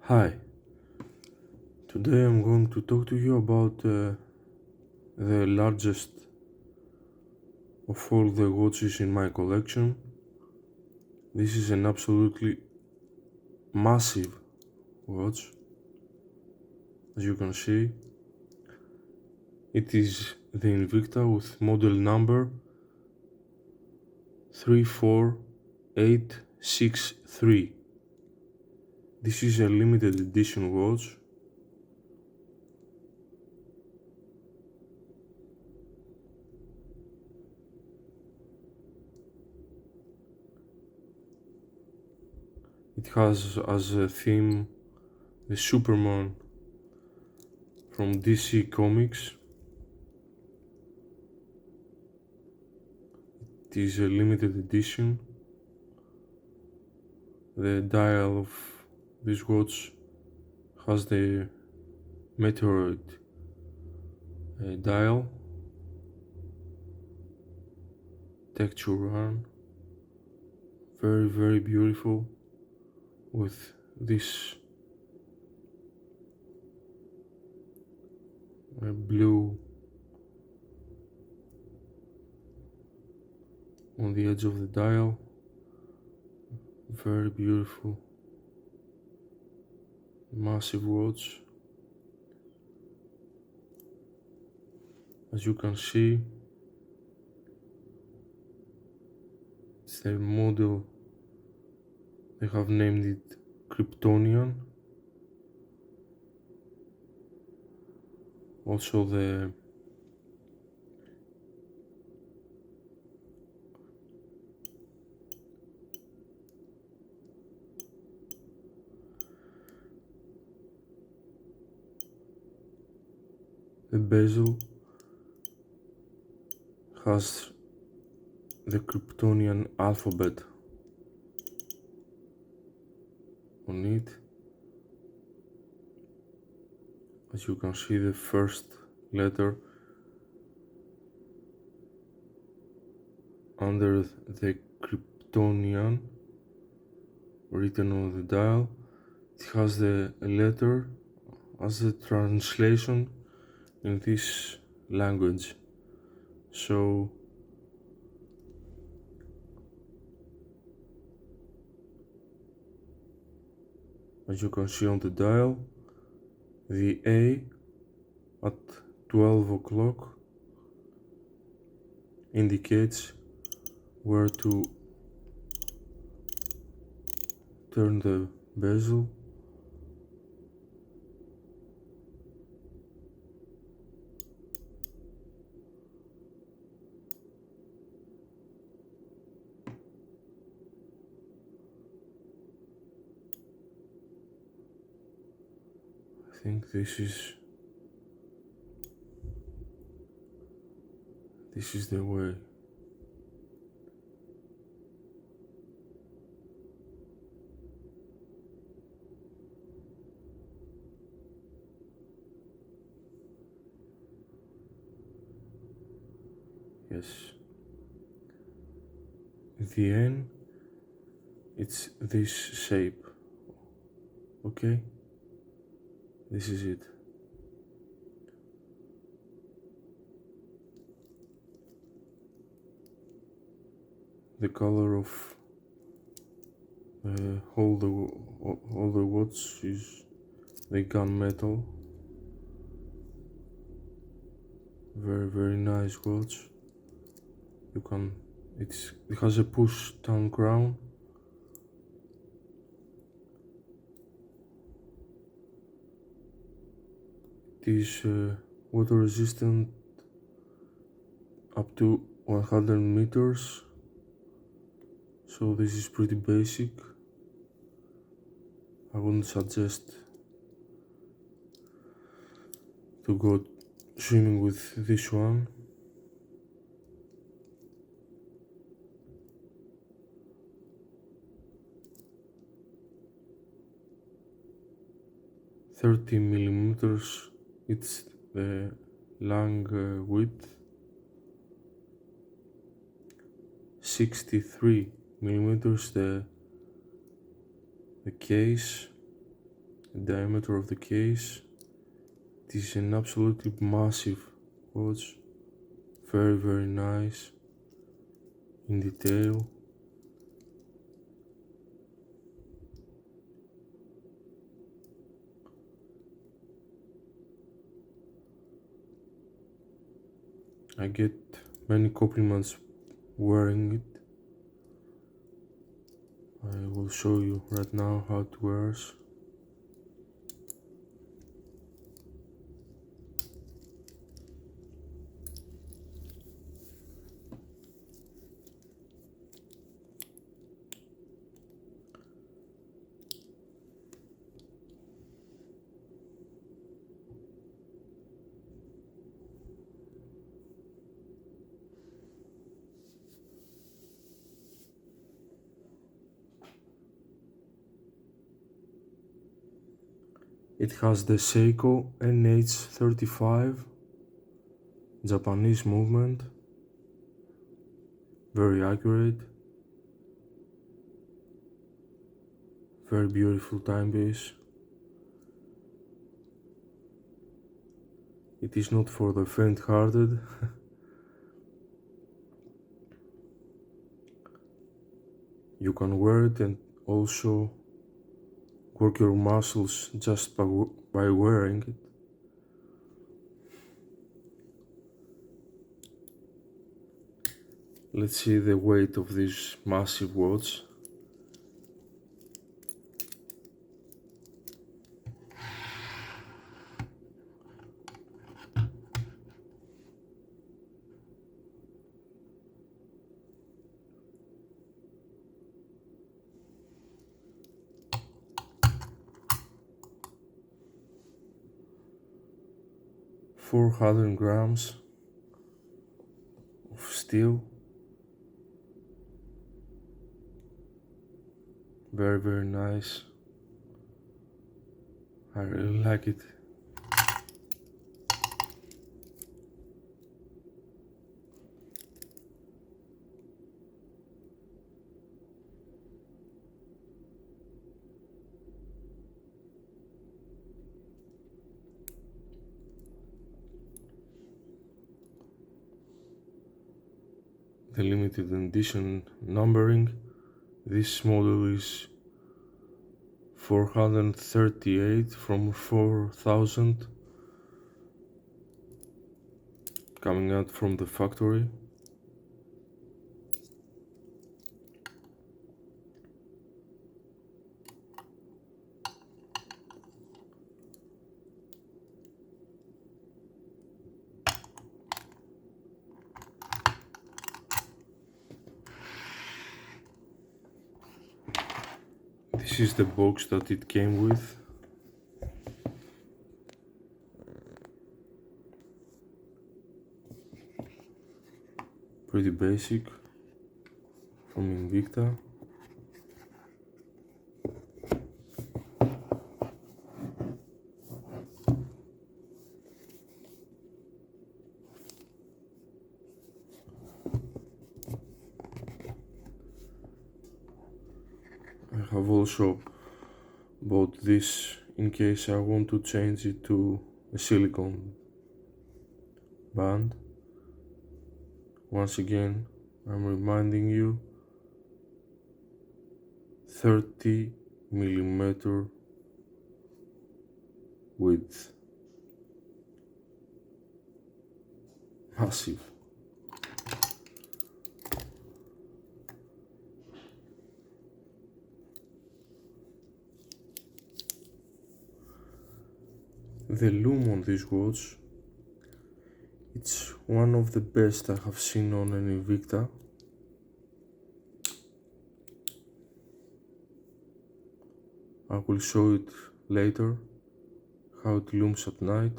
Hi, today I'm going to talk to you about the largest of all the watches in my collection. This is an absolutely massive watch, as you can see. It is the Invicta with model number 34863. This is a limited edition watch. It has as a theme the Superman from DC Comics. It is a limited edition. The dial of this watch has the meteorite dial, texture run, very beautiful, with this blue on the edge of the dial. Very beautiful, massive watch. As you can see, it's the model, they have named it Kryptonian. Also the bezel has the Kryptonian alphabet on it. As you can see, the first letter under the Kryptonian written on the dial. It has the letter as a translation in this language. So as you can see on the dial, the A at 12 o'clock indicates where to turn the bezel. I think this is the way. Yes. The N, it's this shape. Okay? This is it. The color of all the watch is the gunmetal. Very nice watch. It has a push down crown. It is water resistant up to 100 meters. So this is pretty basic. I wouldn't suggest to go swimming with this one. $30mm, it's the Lug width. 63mm the case. the diameter of the case. It is an absolutely massive watch, very nice in detail. I get many compliments wearing it. I will show you right now how it wears. It has the Seiko NH35 Japanese movement, very accurate, very beautiful timepiece. It is not for the faint-hearted. You can wear it and also work your muscles just by wearing it. Let's see the weight of this massive watch. $400 of steel. Very nice. I really like it. The limited edition numbering. This model is 438 from 4000, coming out from the factory. This is the box that it came with. Pretty basic, from Invicta. I have also bought this in case I want to change it to a silicone band. Once again, I'm reminding you, 30mm width. Massive. The loom on this watch, it's one of the best I have seen on an Invicta. I will show it later, how it looms at night.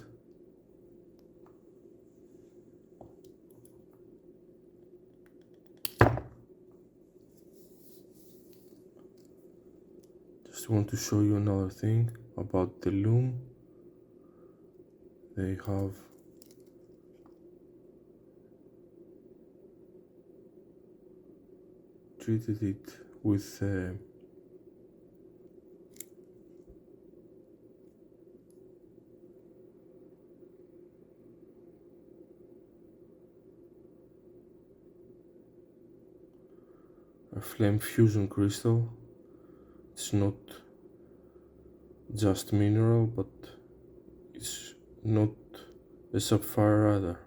Just want to show you another thing about the loom. They have treated it with flame fusion crystal. It's not just mineral, but it's not a sapphire either.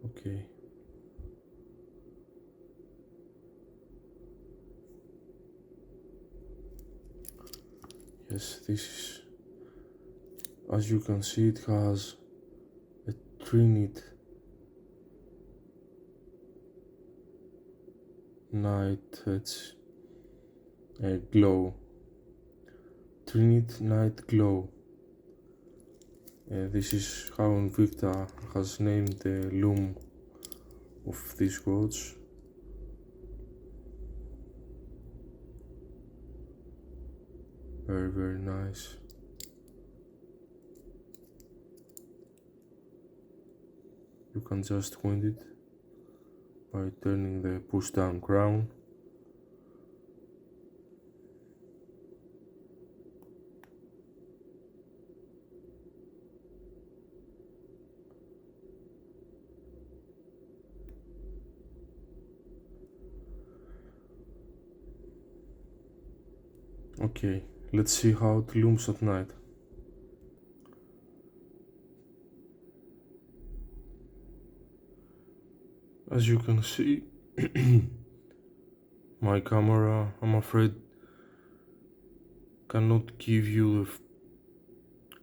Okay. Yes, this is, as you can see, it has a trinit night, it's a glow, trinit night glow. This is how Invicta has named the loom of this watch. Very, very nice. You can just wind it by turning the push down crown. Okay, let's see how it looms at night. As you can see, my camera, I'm afraid, cannot give you the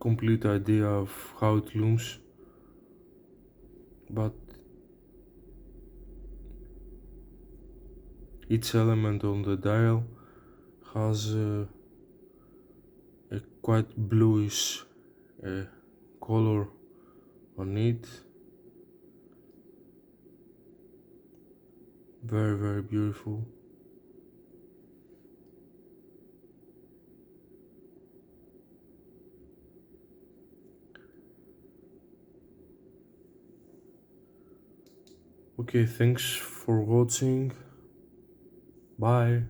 complete idea of how it looms, but each element on the dial has a quite bluish color on it. Very, very beautiful. Okay, thanks for watching. Bye.